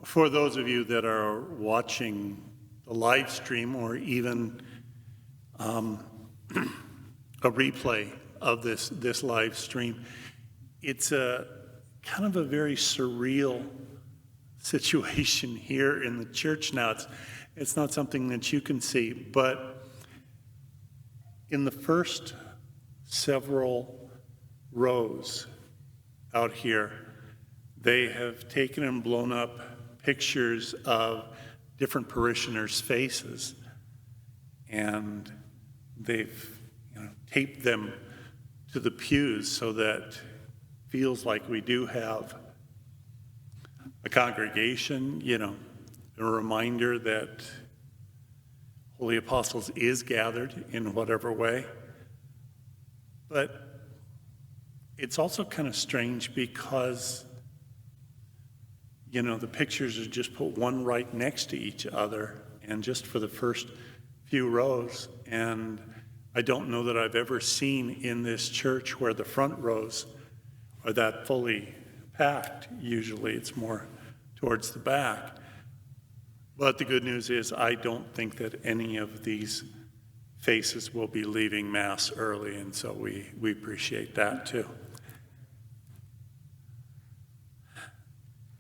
For those of you that are watching the live stream or even a replay of this live stream, it's a kind of a very surreal situation here in the church now. It's not something that you can see, but in the first several rows out here, they have taken and blown up pictures of different parishioners' faces, and they've taped them to the pews so that it feels like we do have a congregation, a reminder that Holy Apostles is gathered in whatever way. But it's also kind of strange because the pictures are just put one right next to each other, and just for the first few rows. And I don't know that I've ever seen in this church where the front rows are that fully packed. Usually it's more towards the back. But the good news is I don't think that any of these faces will be leaving Mass early, and so we appreciate that too.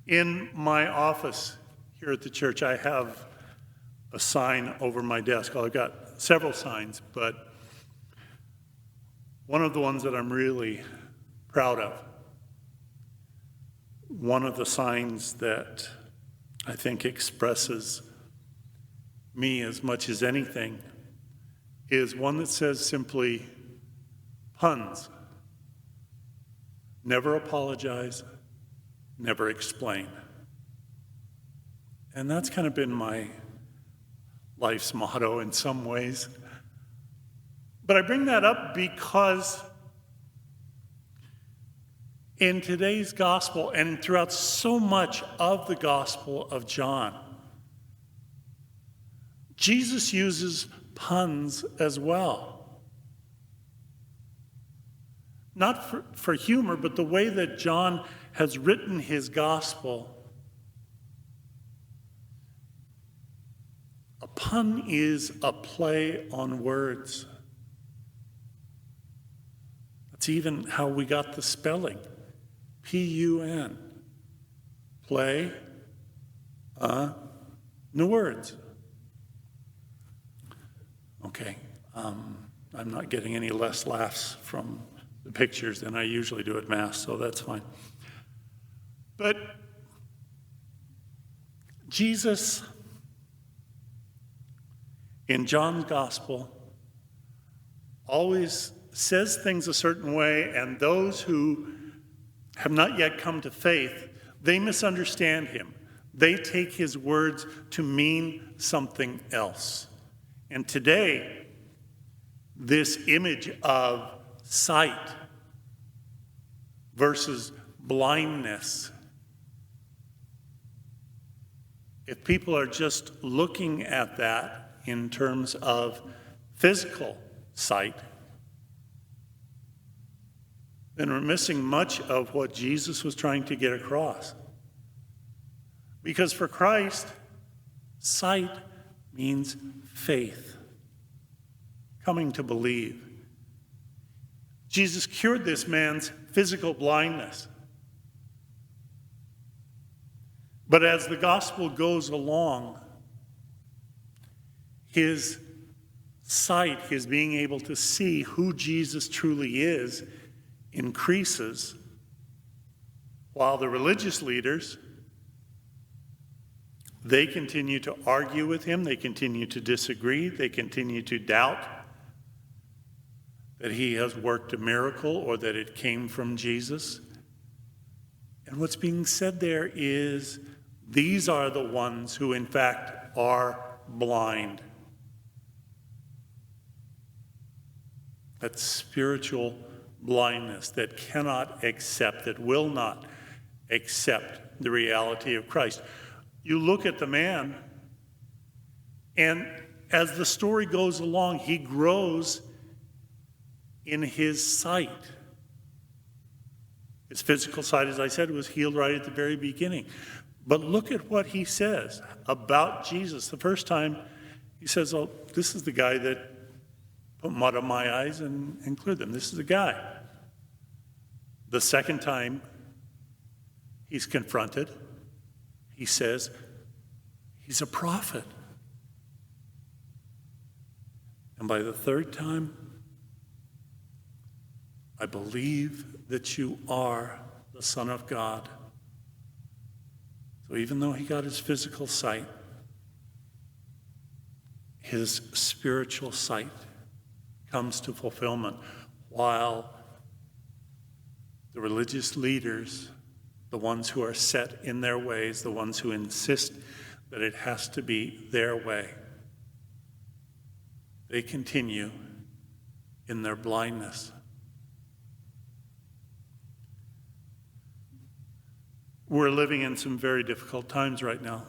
In my office here at the church, I have a sign over my desk. Well, I've got several signs, but one of the ones that I'm really proud of, one of the signs that I think expresses me as much as anything, is one that says simply, puns. Never apologize, never explain. And that's kind of been my life's motto in some ways. But I bring that up because in today's gospel and throughout so much of the Gospel of John, Jesus uses puns as well. Not for humor, but the way that John has written his gospel. A pun is a play on words. That's even how we got the spelling. P-U-N. Play on words. Okay, I'm not getting any less laughs from the pictures than I usually do at Mass, so that's fine. But Jesus, in John's gospel, always says things a certain way, and those who have not yet come to faith, they misunderstand him. They take his words to mean something else. And today, this image of sight versus blindness, if people are just looking at that in terms of physical sight, then we're missing much of what Jesus was trying to get across. Because for Christ, sight means faith, coming to believe. Jesus cured this man's physical blindness. But as the gospel goes along, his sight, his being able to see who Jesus truly is, increases, while the religious leaders, they continue to argue with him, they continue to disagree, they continue to doubt that he has worked a miracle or that it came from Jesus. And what's being said there is, these are the ones who in fact are blind. That spiritual blindness that cannot accept, that will not accept the reality of Christ. You look at the man, and as the story goes along, he grows in his sight. His physical sight, as I said, was healed right at the very beginning. But look at what he says about Jesus. The first time he says, oh, this is the guy that put mud on my eyes and cleared them. This is the guy. The second time he's confronted, he says, he's a prophet. And by the third time, I believe that you are the Son of God. So even though he got his physical sight, his spiritual sight comes to fulfillment, while the religious leaders, the ones who are set in their ways, the ones who insist that it has to be their way, they continue in their blindness. We're living in some very difficult times right now.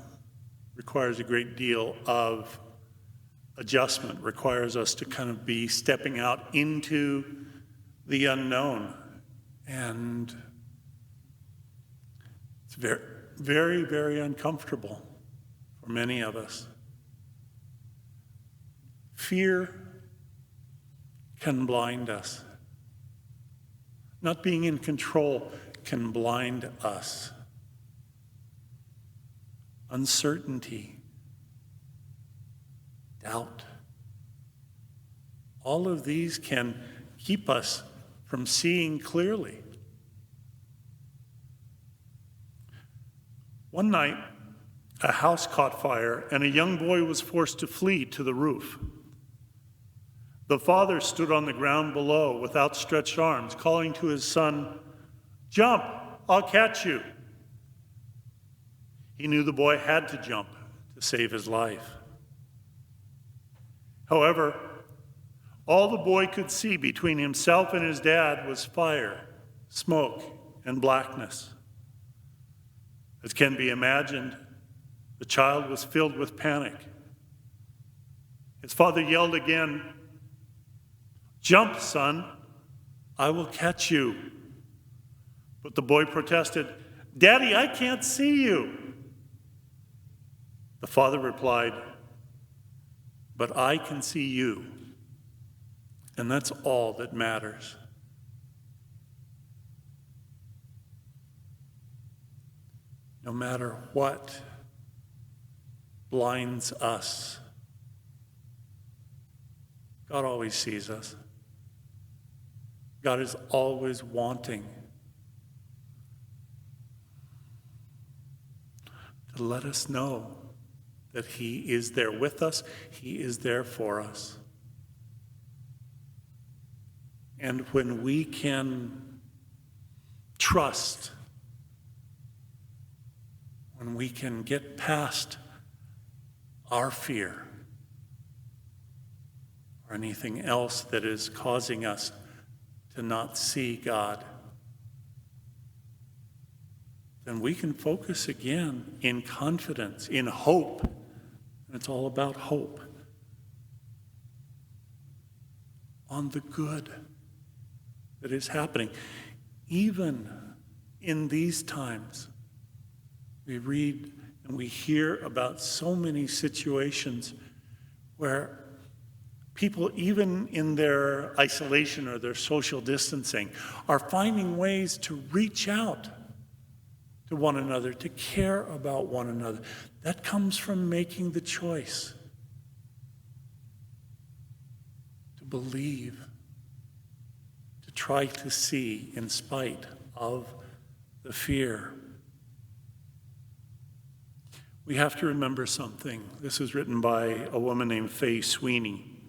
Requires a great deal of adjustment, requires us to kind of be stepping out into the unknown. And it's very, very, very uncomfortable for many of us. Fear can blind us. Not being in control can blind us. Uncertainty, doubt. All of these can keep us from seeing clearly. One night, a house caught fire and a young boy was forced to flee to the roof. The father stood on the ground below with outstretched arms, calling to his son, "Jump, I'll catch you." He knew the boy had to jump to save his life. However, all the boy could see between himself and his dad was fire, smoke, and blackness. As can be imagined, the child was filled with panic. His father yelled again, "Jump, son, I will catch you." But the boy protested, "Daddy, I can't see you." The father replied, "But I can see you, and that's all that matters." No matter what blinds us, God always sees us. God is always wanting to let us know that he is there with us, he is there for us. And when we can trust, when we can get past our fear or anything else that is causing us to not see God, then we can focus again in confidence, in hope. And it's all about hope. On the good that is happening. Even in these times, we read and we hear about so many situations where people, even in their isolation or their social distancing, are finding ways to reach out to one another, to care about one another. That comes from making the choice to believe, to try to see in spite of the fear. We have to remember something. This is written by a woman named Faye Sweeney.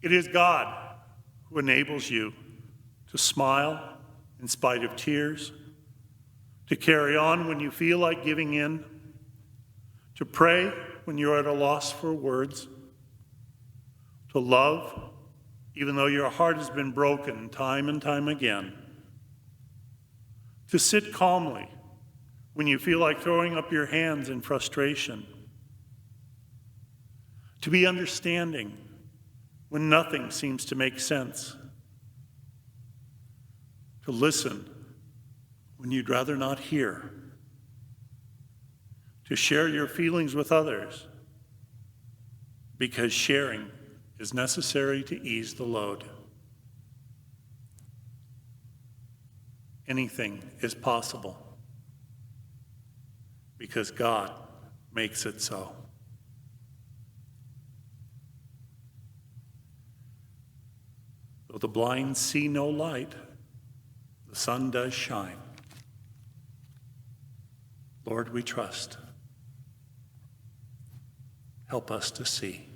It is God who enables you to smile in spite of tears, to carry on when you feel like giving in, to pray when you're at a loss for words, to love even though your heart has been broken time and time again, to sit calmly when you feel like throwing up your hands in frustration, to be understanding when nothing seems to make sense, to listen when you'd rather not hear, to share your feelings with others, because sharing is necessary to ease the load. Anything is possible because God makes it so. Though the blind see no light, the sun does shine. Lord, we trust. Help us to see.